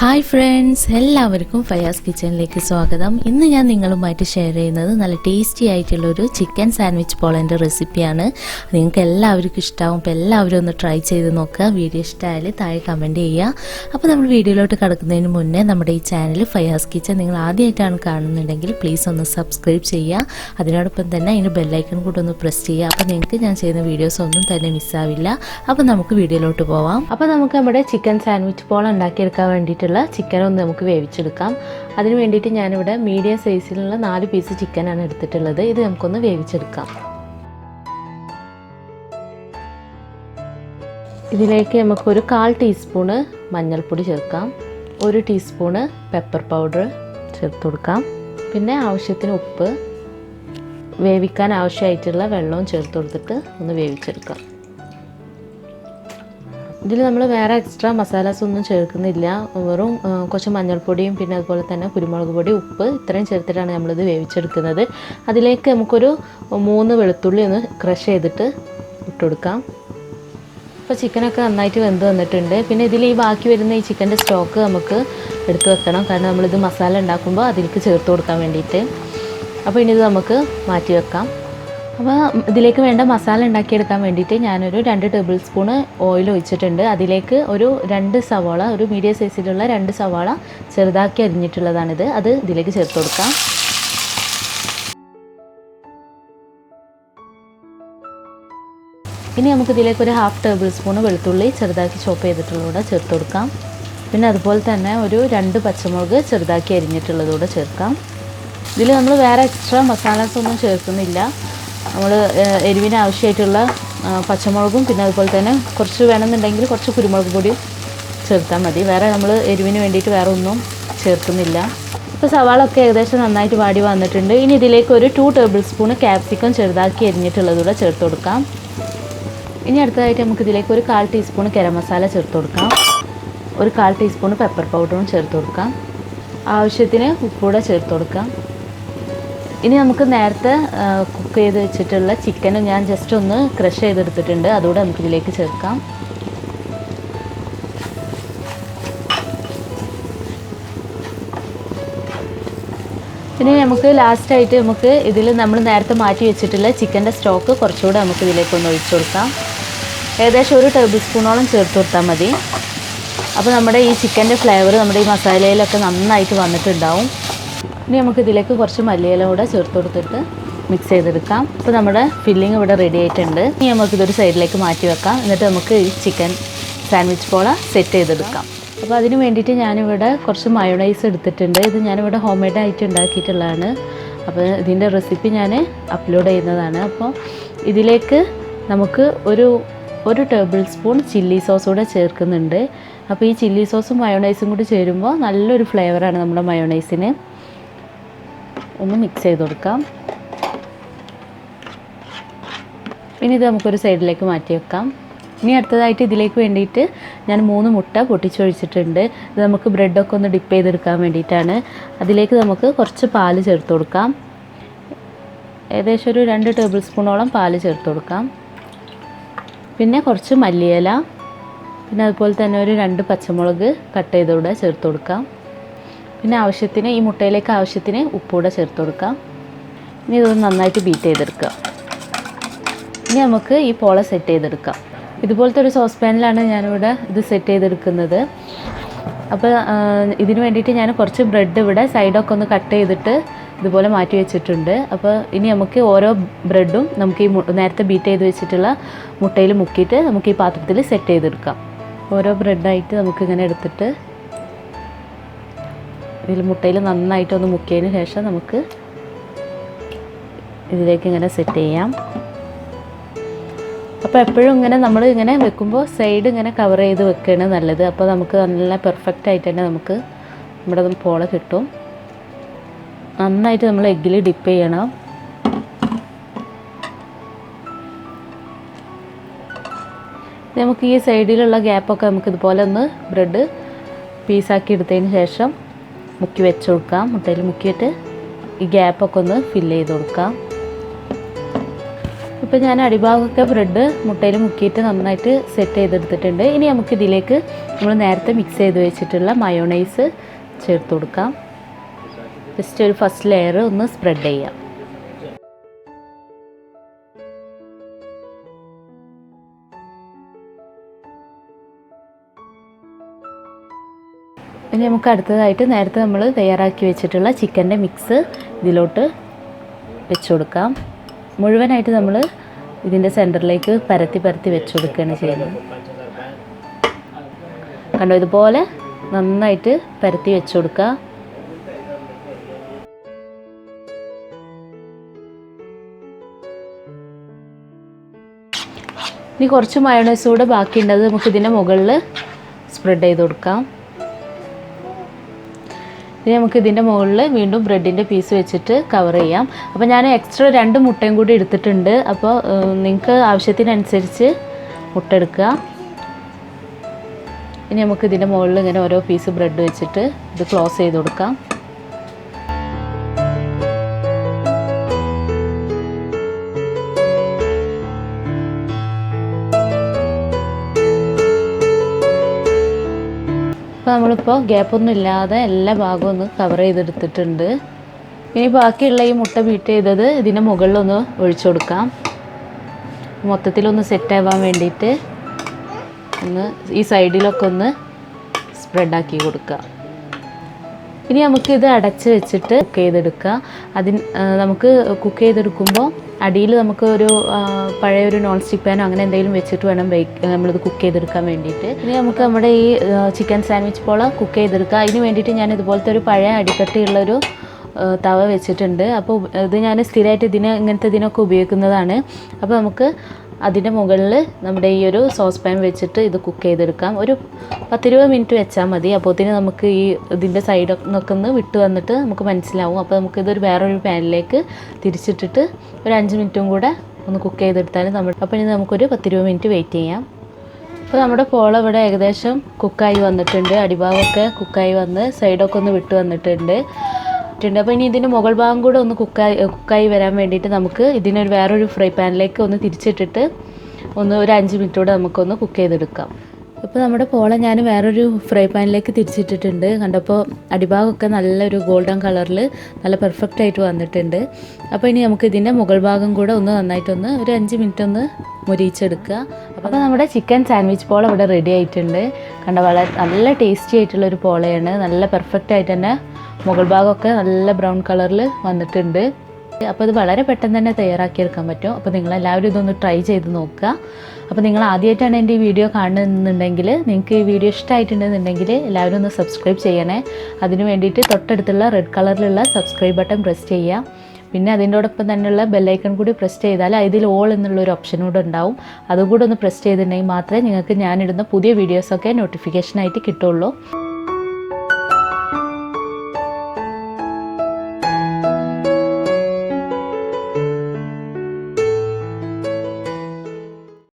Hi friends, എല്ലാവർക്കും ഫയാസ് കിച്ചണിലേക്ക് സ്വാഗതം. ഇന്ന് ഞാൻ നിങ്ങളുമായിട്ട് ഷെയർ ചെയ്യുന്നത് നല്ല ടേസ്റ്റി ആയിട്ടുള്ളൊരു ചിക്കൻ സാൻഡ്വിച്ച് പോളൻ്റെ റെസിപ്പിയാണ്. നിങ്ങൾക്ക് എല്ലാവർക്കും ഇഷ്ടമാവും. അപ്പോൾ എല്ലാവരും ഒന്ന് ട്രൈ ചെയ്ത് നോക്കുക. വീഡിയോ ഇഷ്ടമായാൽ താഴെ കമൻറ്റ് ചെയ്യുക. അപ്പോൾ നമ്മൾ വീഡിയോയിലോട്ട് കടക്കുന്നതിന് മുന്നേ നമ്മുടെ ഈ ചാനൽ ഫയാസ് കിച്ചൺ നിങ്ങൾ ആദ്യമായിട്ടാണ് കാണുന്നുണ്ടെങ്കിൽ പ്ലീസ് ഒന്ന് സബ്സ്ക്രൈബ് ചെയ്യുക. അതിനോടൊപ്പം തന്നെ അതിന് ബെല്ലൈക്കൺ കൂടെ ഒന്ന് പ്രസ് ചെയ്യുക. അപ്പോൾ നിങ്ങൾക്ക് ഞാൻ ചെയ്യുന്ന വീഡിയോസ് ഒന്നും തന്നെ മിസ്സാവില്ല. അപ്പോൾ നമുക്ക് വീഡിയോയിലോട്ട് പോവാം. അപ്പോൾ നമുക്ക് നമ്മുടെ ചിക്കൻ സാൻഡ്വിച്ച് പോള ഉണ്ടാക്കിയെടുക്കാൻ വേണ്ടിയിട്ട് ചിക്കൻ ഒന്ന് നമുക്ക് വേവിച്ചെടുക്കാം. അതിന് വേണ്ടിയിട്ട് ഞാനിവിടെ മീഡിയം സൈസിലുള്ള 4 പീസ് ചിക്കനാണ് എടുത്തിട്ടുള്ളത്. ഇത് നമുക്കൊന്ന് വേവിച്ചെടുക്കാം. ഇതിലേക്ക് നമുക്കൊരു 1/4 ടീസ്പൂണ് മഞ്ഞൾപ്പൊടി ചേർക്കാം, 1 ടീസ്പൂണ് പെപ്പർ പൗഡർ ചേർത്ത് കൊടുക്കാം. പിന്നെ ആവശ്യത്തിന് ഉപ്പ്, വേവിക്കാൻ ആവശ്യമായിട്ടുള്ള വെള്ളവും ചേർത്ത് കൊടുത്തിട്ട് ഒന്ന് വേവിച്ചെടുക്കാം. ഇതിൽ നമ്മൾ വേറെ എക്സ്ട്രാ മസാലാസ് ഒന്നും ചേർക്കുന്നില്ല. വെറും കുറച്ച് മഞ്ഞൾപ്പൊടിയും പിന്നെ അതുപോലെ തന്നെ കുരുമുളക് പൊടി, ഉപ്പ് ഇത്രയും ചേർത്തിട്ടാണ് നമ്മളിത് വേവിച്ചെടുക്കുന്നത്. അതിലേക്ക് നമുക്കൊരു 3 വെളുത്തുള്ളി ഒന്ന് ക്രഷ് ചെയ്തിട്ട് ഇട്ട് കൊടുക്കാം. അപ്പോൾ ചിക്കനൊക്കെ നന്നായിട്ട് വെന്ത് വന്നിട്ടുണ്ട്. പിന്നെ ഇതിൽ ഈ ബാക്കി വരുന്ന ഈ ചിക്കൻ്റെ സ്റ്റോക്ക് നമുക്ക് എടുത്ത് വെക്കണം. കാരണം നമ്മളിത് മസാല ഉണ്ടാക്കുമ്പോൾ അതിലേക്ക് ചേർത്ത് കൊടുക്കാൻ വേണ്ടിയിട്ട്. അപ്പോൾ ഇനി ഇത് നമുക്ക് മാറ്റി വെക്കാം. അപ്പോൾ ഇതിലേക്ക് വേണ്ട മസാല ഉണ്ടാക്കിയെടുക്കാൻ വേണ്ടിയിട്ട് ഞാനൊരു 2 ടേബിൾ സ്പൂണ് ഓയിൽ ഒഴിച്ചിട്ടുണ്ട്. അതിലേക്ക് ഒരു 2 സവാള, ഒരു മീഡിയം സൈസിലുള്ള 2 സവാള ചെറുതാക്കി അരിഞ്ഞിട്ടുള്ളതാണിത്. അത് ഇതിലേക്ക് ചേർത്ത് കൊടുക്കാം. ഇനി നമുക്ക് ഇതിലേക്ക് ഒരു 1/2 ടേബിൾ സ്പൂണ് വെളുത്തുള്ളി ചെറുതാക്കി ചോപ്പ് ചെയ്തിട്ടുള്ളതൂടെ ചേർത്ത് കൊടുക്കാം. പിന്നെ അതുപോലെ തന്നെ ഒരു 2 പച്ചമുളക് ചെറുതാക്കി അരിഞ്ഞിട്ടുള്ളതൂടെ ചേർക്കാം. ഇതിൽ നമ്മൾ വേറെ എക്സ്ട്രാ മസാലാസ് ഒന്നും ചേർക്കുന്നില്ല. നമ്മൾ എരിവിന് ആവശ്യമായിട്ടുള്ള പച്ചമുളകും പിന്നെ അതുപോലെ തന്നെ കുറച്ച് വേണമെന്നുണ്ടെങ്കിൽ കുറച്ച് കുരുമുളക് പൊടിയും ചേർത്താൽ മതി. വേറെ നമ്മൾ എരിവിന് വേണ്ടിയിട്ട് വേറെ ഒന്നും ചേർക്കുന്നില്ല. ഇപ്പോൾ സവാളൊക്കെ ഏകദേശം നന്നായിട്ട് വാടി വന്നിട്ടുണ്ട്. ഇനി ഇതിലേക്ക് ഒരു 2 ടേബിൾ സ്പൂണ് ക്യാപ്സിക്കം ചെറുതാക്കി എരിഞ്ഞിട്ടുള്ളതൂടെ ചേർത്ത് കൊടുക്കാം. ഇനി അടുത്തതായിട്ട് നമുക്ക് ഇതിലേക്ക് ഒരു 1/4 ടീസ്പൂണ് ഗരം മസാല ചേർത്ത് കൊടുക്കാം, ഒരു 1/4 ടീസ്പൂണ് പെപ്പർ പൗഡറും ചേർത്ത് കൊടുക്കാം. ആവശ്യത്തിന് ഉപ്പൂടെ ചേർത്ത് കൊടുക്കാം. ഇനി നമുക്ക് നേരത്തെ കുക്ക് ചെയ്ത് വെച്ചിട്ടുള്ള ചിക്കനും ഞാൻ ജസ്റ്റ് ഒന്ന് ക്രഷ് ചെയ്തെടുത്തിട്ടുണ്ട്. അതുകൂടെ നമുക്കിതിലേക്ക് ചേർക്കാം. ഇനി നമുക്ക് ലാസ്റ്റായിട്ട് നമുക്ക് ഇതിൽ നമ്മൾ നേരത്തെ മാറ്റി വെച്ചിട്ടുള്ള ചിക്കൻ്റെ സ്റ്റോക്ക് കുറച്ചുകൂടെ നമുക്ക് ഇതിലേക്കൊന്ന് ഒഴിച്ചു കൊടുക്കാം. ഏകദേശം 1 ടേബിൾ സ്പൂണോളം ചേർത്ത് കൊടുത്താൽ മതി. അപ്പോൾ നമ്മുടെ ഈ ചിക്കൻ്റെ ഫ്ലേവർ നമ്മുടെ ഈ മസാലയിലൊക്കെ നന്നായിട്ട് വന്നിട്ടുണ്ടാവും. ഇനി നമുക്ക് ഇതിലേക്ക് കുറച്ച് മല്ലിയില കൂടെ ചേർത്ത് കൊടുത്തിട്ട് മിക്സ് ചെയ്തെടുക്കാം. അപ്പോൾ നമ്മുടെ ഫില്ലിങ് ഇവിടെ റെഡി ആയിട്ടുണ്ട്. ഇനി നമുക്കിതൊരു സൈഡിലേക്ക് മാറ്റി വെക്കാം. എന്നിട്ട് നമുക്ക് ഈ ചിക്കൻ സാൻഡ്വിച്ച് പോള സെറ്റ് ചെയ്തെടുക്കാം. അപ്പോൾ അതിന് വേണ്ടിയിട്ട് ഞാനിവിടെ കുറച്ച് മയോണൈസ് എടുത്തിട്ടുണ്ട്. ഇത് ഞാനിവിടെ ഹോം മെയ്ഡ് ആയിട്ട് ഉണ്ടാക്കിയിട്ടുള്ളതാണ്. അപ്പോൾ ഇതിൻ്റെ റെസിപ്പി ഞാൻ അപ്ലോഡ് ചെയ്യുന്നതാണ്. അപ്പോൾ ഇതിലേക്ക് നമുക്ക് ഒരു ടേബിൾ സ്പൂൺ ചില്ലി സോസ് കൂടെ ചേർക്കുന്നുണ്ട്. അപ്പോൾ ഈ ചില്ലി സോസും മയോണൈസും കൂടി ചേരുമ്പോൾ നല്ലൊരു ഫ്ലേവറാണ് നമ്മുടെ മയോണൈസിന്. ഒന്ന് മിക്സ് ചെയ്ത് കൊടുക്കാം. ഇനി ഇത് നമുക്കൊരു സൈഡിലേക്ക് മാറ്റി വെക്കാം. ഇനി അടുത്തതായിട്ട് ഇതിലേക്ക് വേണ്ടിയിട്ട് ഞാൻ 3 മുട്ട പൊട്ടിച്ചൊഴിച്ചിട്ടുണ്ട്. ഇത് നമുക്ക് ബ്രെഡൊക്കെ ഒന്ന് ഡിപ്പ് ചെയ്തെടുക്കാൻ വേണ്ടിയിട്ടാണ്. അതിലേക്ക് നമുക്ക് കുറച്ച് പാല് ചേർത്ത് കൊടുക്കാം. ഏകദേശം ഒരു 2 ടേബിൾ സ്പൂണോളം പാല് ചേർത്ത് കൊടുക്കാം. പിന്നെ കുറച്ച് മല്ലിയില, പിന്നെ അതുപോലെ തന്നെ ഒരു 2 പച്ചമുളക് കട്ട് ചെയ്തുകൂടെ ചേർത്ത് കൊടുക്കാം. പിന്നെ ആവശ്യത്തിന് ഈ മുട്ടയിലേക്ക് ആവശ്യത്തിന് ഉപ്പൂടെ ചേർത്ത് കൊടുക്കാം. ഇനി ഇതൊന്ന് നന്നായിട്ട് ബീറ്റ് ചെയ്തെടുക്കുക. ഇനി നമുക്ക് ഈ പോള സെറ്റ് ചെയ്തെടുക്കാം. ഇതുപോലത്തെ ഒരു സോസ് പാനിലാണ് ഞാനിവിടെ ഇത് സെറ്റ് ചെയ്തെടുക്കുന്നത്. അപ്പോൾ ഇതിന് വേണ്ടിയിട്ട് ഞാൻ കുറച്ച് ബ്രെഡ് ഇവിടെ സൈഡൊക്കെ ഒന്ന് കട്ട് ചെയ്തിട്ട് ഇതുപോലെ മാറ്റി വെച്ചിട്ടുണ്ട്. അപ്പോൾ ഇനി നമുക്ക് ഓരോ ബ്രെഡും നമുക്ക് ഈ നേരത്തെ ബീറ്റ് ചെയ്ത് വെച്ചിട്ടുള്ള മുട്ടയിൽ മുക്കിയിട്ട് നമുക്ക് ഈ പാത്രത്തിൽ സെറ്റ് ചെയ്തെടുക്കാം. ഓരോ ബ്രെഡായിട്ട് നമുക്കിങ്ങനെ എടുത്തിട്ട് ഇതിൽ മുട്ടയിൽ നന്നായിട്ടൊന്ന് മുക്കിയതിന് ശേഷം നമുക്ക് ഇതിലേക്ക് ഇങ്ങനെ സെറ്റ് ചെയ്യാം. അപ്പോൾ എപ്പോഴും ഇങ്ങനെ നമ്മൾ ഇങ്ങനെ വെക്കുമ്പോൾ സൈഡ് ഇങ്ങനെ കവർ ചെയ്ത് വെക്കുകയാണ് നല്ലത്. അപ്പോൾ നമുക്ക് നല്ല പെർഫെക്റ്റ് ആയിട്ട് തന്നെ നമുക്ക് നമ്മുടെ പോള കിട്ടും. നന്നായിട്ട് നമ്മൾ എഗ്ഗിൽ ഡിപ്പ് ചെയ്യണം. നമുക്ക് ഈ സൈഡിലുള്ള ഗ്യാപ്പൊക്കെ നമുക്ക് ഇതുപോലെ ഒന്ന് ബ്രെഡ് പീസാക്കി എടുത്തതിന് ശേഷം മുക്കി വെച്ച് കൊടുക്കാം. മുട്ടയിൽ മുക്കിയിട്ട് ഈ ഗ്യാപ്പൊക്കെ ഒന്ന് ഫില്ല് ചെയ്ത് കൊടുക്കാം. ഇപ്പോൾ ഞാൻ അടിഭാഗമൊക്കെ ബ്രെഡ് മുട്ടയിൽ മുക്കിയിട്ട് നന്നായിട്ട് സെറ്റ് ചെയ്തെടുത്തിട്ടുണ്ട്. ഇനി നമുക്ക് ഇതിലേക്ക് നമ്മൾ നേരത്തെ മിക്സ് ചെയ്ത് വെച്ചിട്ടുള്ള മയോണൈസ് ചേർത്ത് കൊടുക്കാം. ജസ്റ്റ് ഒരു ഫസ്റ്റ് ലെയർ ഒന്ന് സ്പ്രെഡ് ചെയ്യാം. ഇനി നമുക്ക് അടുത്തതായിട്ട് നേരത്തെ നമ്മൾ തയ്യാറാക്കി വെച്ചിട്ടുള്ള ചിക്കൻ്റെ മിക്സ് ഇതിലോട്ട് വെച്ച് കൊടുക്കാം. മുഴുവനായിട്ട് നമ്മൾ ഇതിൻ്റെ സെൻറ്ററിലേക്ക് പരത്തി വെച്ച് കൊടുക്കുകയാണ് ചെയ്യുന്നത്. കണ്ടോ, ഇതുപോലെ നന്നായിട്ട് പരത്തി വെച്ച് കൊടുക്കുക. ഇനി കുറച്ച് മയോണൈസ് കൂടെ ബാക്കിയുണ്ടത് നമുക്ക് ഇതിൻ്റെ മുകളിൽ സ്പ്രെഡ് ചെയ്ത് കൊടുക്കാം. ഇനി നമുക്ക് ഇതിൻ്റെ മുകളിൽ വീണ്ടും ബ്രെഡിൻ്റെ പീസ് വെച്ചിട്ട് കവർ ചെയ്യാം. അപ്പോൾ ഞാൻ എക്സ്ട്രാ 2 മുട്ടയും കൂടി എടുത്തിട്ടുണ്ട്. അപ്പോൾ നിങ്ങൾക്ക് ആവശ്യത്തിനനുസരിച്ച് മുട്ട എടുക്കുക. ഇനി നമുക്ക് ഇതിൻ്റെ മുകളിൽ ഇങ്ങനെ ഓരോ പീസ് ബ്രെഡ് വെച്ചിട്ട് ഇത് ക്ലോസ് ചെയ്ത് കൊടുക്കാം. അപ്പോൾ നമ്മളിപ്പോൾ ഗ്യാപ്പൊന്നും ഇല്ലാതെ എല്ലാ ഭാഗവും ഒന്ന് കവർ ചെയ്തെടുത്തിട്ടുണ്ട്. ഇനി ബാക്കിയുള്ള ഈ മുട്ട ബീറ്റ് ചെയ്തത് ഇതിൻ്റെ മുകളിലൊന്ന് ഒഴിച്ചു കൊടുക്കാം. മൊത്തത്തിലൊന്ന് സെറ്റാവാൻ വേണ്ടിയിട്ട് ഒന്ന് ഈ സൈഡിലൊക്കെ ഒന്ന് സ്പ്രെഡാക്കി കൊടുക്കുക. ഇനി നമുക്കിത് അടച്ച് വെച്ചിട്ട് കുക്ക് ചെയ്തെടുക്കുക. നമുക്ക് കുക്ക് ചെയ്തെടുക്കുമ്പോൾ അടിയിൽ നമുക്ക് ഒരു പഴയൊരു നോൺ സ്റ്റിക്ക് പാനോ അങ്ങനെ എന്തെങ്കിലും വെച്ചിട്ട് വേണം നമ്മളിത് കുക്ക് ചെയ്തെടുക്കാൻ വേണ്ടിയിട്ട്. ഇനി നമുക്ക് നമ്മുടെ ഈ ചിക്കൻ സാൻഡ്വിച്ച് പോള കുക്ക് ചെയ്തെടുക്കുക. അതിന് വേണ്ടിയിട്ട് ഞാൻ ഇതുപോലത്തെ ഒരു പഴയ അടിക്കട്ടിയുള്ളൊരു തവ വെച്ചിട്ടുണ്ട്. അപ്പോൾ ഇത് ഞാൻ സ്ഥിരമായിട്ട് ഇങ്ങനത്തെ ഇതിനൊക്കെ ഉപയോഗിക്കുന്നതാണ്. അപ്പോൾ നമുക്ക് അതിൻ്റെ മുകളിൽ നമ്മുടെ ഈ ഒരു സോസ് പാൻ വെച്ചിട്ട് ഇത് കുക്ക് ചെയ്തെടുക്കാം. ഒരു 10-20 മിനിറ്റ് വെച്ചാൽ മതി. അപ്പോഴത്തേന് നമുക്ക് ഇതിൻ്റെ സൈഡൊക്കെ ഒന്ന് വിട്ട് വന്നിട്ട് നമുക്ക് മനസ്സിലാവും. അപ്പോൾ നമുക്കിതൊരു വേറൊരു പാനിലേക്ക് തിരിച്ചിട്ടിട്ട് ഒരു 5 മിനിറ്റും കൂടെ ഒന്ന് കുക്ക് ചെയ്തെടുത്താലും അപ്പോൾ ഇനി നമുക്കൊരു 10-20 മിനിറ്റ് വെയിറ്റ് ചെയ്യാം. അപ്പോൾ നമ്മുടെ പോള ഇവിടെ ഏകദേശം കുക്കായി വന്നിട്ടുണ്ട്. അടിഭാഗമൊക്കെ കുക്കായി വന്ന് സൈഡൊക്കെ ഒന്ന് വിട്ട് വന്നിട്ടുണ്ട്. അപ്പോൾ ഇനി ഇതിൻ്റെ മുകൾ ഭാഗം കൂടെ ഒന്ന് കുക്കായി വരാൻ വേണ്ടിയിട്ട് നമുക്ക് ഇതിനൊരു വേറൊരു ഫ്രൈ പാനിലേക്ക് ഒന്ന് തിരിച്ചിട്ടിട്ട് ഒരു 5 മിനിറ്റോടെ നമുക്കൊന്ന് കുക്ക് ചെയ്തെടുക്കാം. ഇപ്പോൾ നമ്മുടെ പോള ഞാൻ വേറൊരു ഫ്രൈ പാനിലേക്ക് തിരിച്ചിട്ടിട്ടുണ്ട്. കണ്ടപ്പോൾ അടിഭാഗമൊക്കെ നല്ലൊരു ഗോൾഡൻ കളറിൽ നല്ല പെർഫെക്റ്റ് ആയിട്ട് വന്നിട്ടുണ്ട്. അപ്പോൾ ഇനി നമുക്ക് ഇതിൻ്റെ മുകൾ ഭാഗം കൂടെ ഒന്ന് നന്നായിട്ടൊന്ന് ഒരു 5 മിനിറ്റ് ഒന്ന് മൊരിയിച്ചെടുക്കുക. അപ്പോൾ നമ്മുടെ ചിക്കൻ സാൻഡ്വിച്ച് പോള ഇവിടെ റെഡി ആയിട്ടുണ്ട്. വളരെ നല്ല ടേസ്റ്റി ആയിട്ടുള്ളൊരു പോളയാണ്. നല്ല പെർഫെക്റ്റ് ആയിട്ട് തന്നെ മുകൾ ഭാഗമൊക്കെ നല്ല ബ്രൗൺ കളറിൽ വന്നിട്ടുണ്ട്. അപ്പോൾ ഇത് വളരെ പെട്ടെന്ന് തന്നെ തയ്യാറാക്കിയെടുക്കാൻ പറ്റും. അപ്പോൾ നിങ്ങളെല്ലാവരും ഇതൊന്ന് ട്രൈ ചെയ്ത് നോക്കുക. അപ്പോൾ നിങ്ങൾ ആദ്യമായിട്ടാണ് എൻ്റെ ഈ വീഡിയോ കാണുന്നുണ്ടെങ്കിൽ, നിങ്ങൾക്ക് ഈ വീഡിയോ ഇഷ്ടമായിട്ടുണ്ടെന്നുണ്ടെങ്കിൽ എല്ലാവരും ഒന്ന് സബ്സ്ക്രൈബ് ചെയ്യണേ. അതിന് വേണ്ടിയിട്ട് തൊട്ടടുത്തുള്ള റെഡ് കളറിലുള്ള സബ്സ്ക്രൈബ് ബട്ടൺ പ്രസ് ചെയ്യുക. പിന്നെ അതിൻ്റോടൊപ്പം തന്നെയുള്ള ബെല്ലൈക്കൺ കൂടി പ്രസ് ചെയ്താൽ ഇതിൽ ഓൾ എന്നുള്ളൊരു ഓപ്ഷൻ കൂടെ ഉണ്ടാവും. അതുകൂടെ ഒന്ന് പ്രസ് ചെയ്തിട്ടുണ്ടെങ്കിൽ മാത്രമേ നിങ്ങൾക്ക് ഞാനിടുന്ന പുതിയ വീഡിയോസൊക്കെ നോട്ടിഫിക്കേഷനായിട്ട് കിട്ടുള്ളൂ.